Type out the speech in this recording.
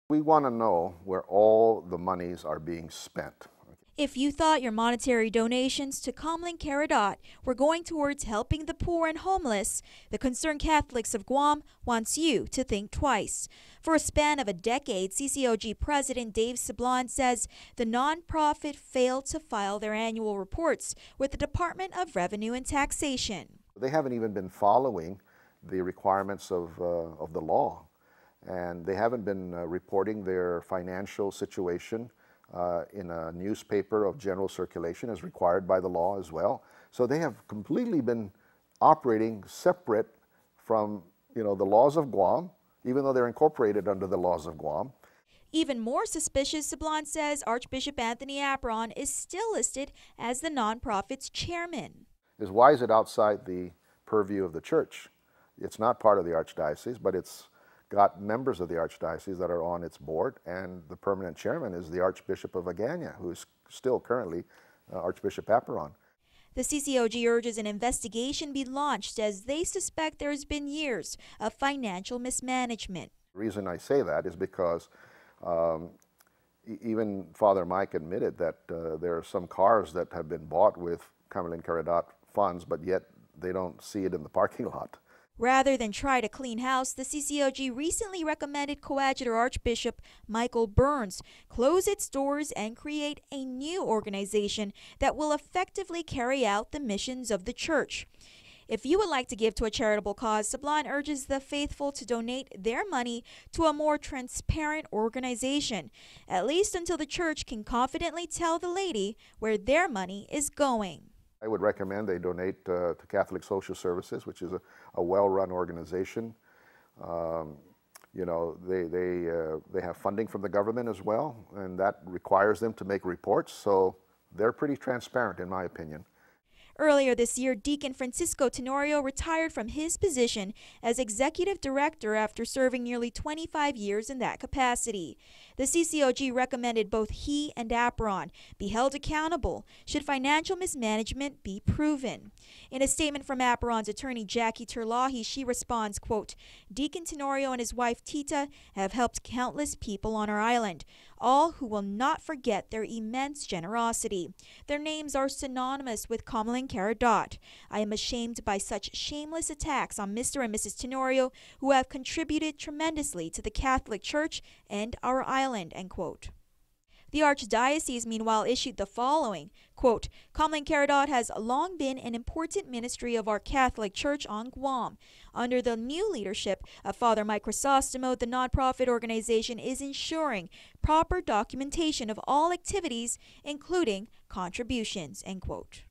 We want to know where all the monies are being spent. If you thought your monetary donations to Kamalen Karidat were going towards helping the poor and homeless, the Concerned Catholics of Guam wants you to think twice. For a span of a decade, CCOG President Dave Sablan says the nonprofit failed to file their annual reports with the Department of Revenue and Taxation. They haven't even been following the requirements of the law, and they haven't been reporting their financial situation in a newspaper of general circulation as required by the law as well. So they have completely been operating separate from, the laws of Guam, even though they're incorporated under the laws of Guam. Even more suspicious, Sablan says Archbishop Anthony Apron is still listed as the nonprofit's chairman. Why is it outside the purview of the church? It's not part of the archdiocese, but it's got members of the archdiocese that are on its board, and the permanent chairman is the Archbishop of Agana, who is still currently Archbishop Apron. The CCOG urges an investigation be launched as they suspect there has been years of financial mismanagement. The reason I say that is because even Father Mike admitted that there are some cars that have been bought with Kamalen Karidat funds, but yet they don't see it in the parking lot. Rather than try to clean house, the CCOG recently recommended Coadjutor Archbishop Michael Burns close its doors and create a new organization that will effectively carry out the missions of the church. If you would like to give to a charitable cause, Sablan urges the faithful to donate their money to a more transparent organization, at least until the church can confidently tell the laity where their money is going. I would recommend they donate to Catholic Social Services, which is a well-run organization. They have funding from the government as well, and that requires them to make reports, so they're pretty transparent in my opinion. Earlier this year, Deacon Francisco Tenorio retired from his position as executive director after serving nearly 25 years in that capacity. The CCOG recommended both he and Apron be held accountable should financial mismanagement be proven. In a statement from Apron's attorney Jackie Terlahi, she responds, quote, "Deacon Tenorio and his wife Tita have helped countless people on our island, all who will not forget their immense generosity. Their names are synonymous with Kamalen Karidat. I am ashamed by such shameless attacks on Mr. and Mrs. Tenorio, who have contributed tremendously to the Catholic Church and our island," end quote. The Archdiocese, meanwhile, issued the following, quote, "Kamalen Karidat has long been an important ministry of our Catholic Church on Guam. Under the new leadership of Father Mike Crisostomo, the nonprofit organization is ensuring proper documentation of all activities, including contributions," end quote.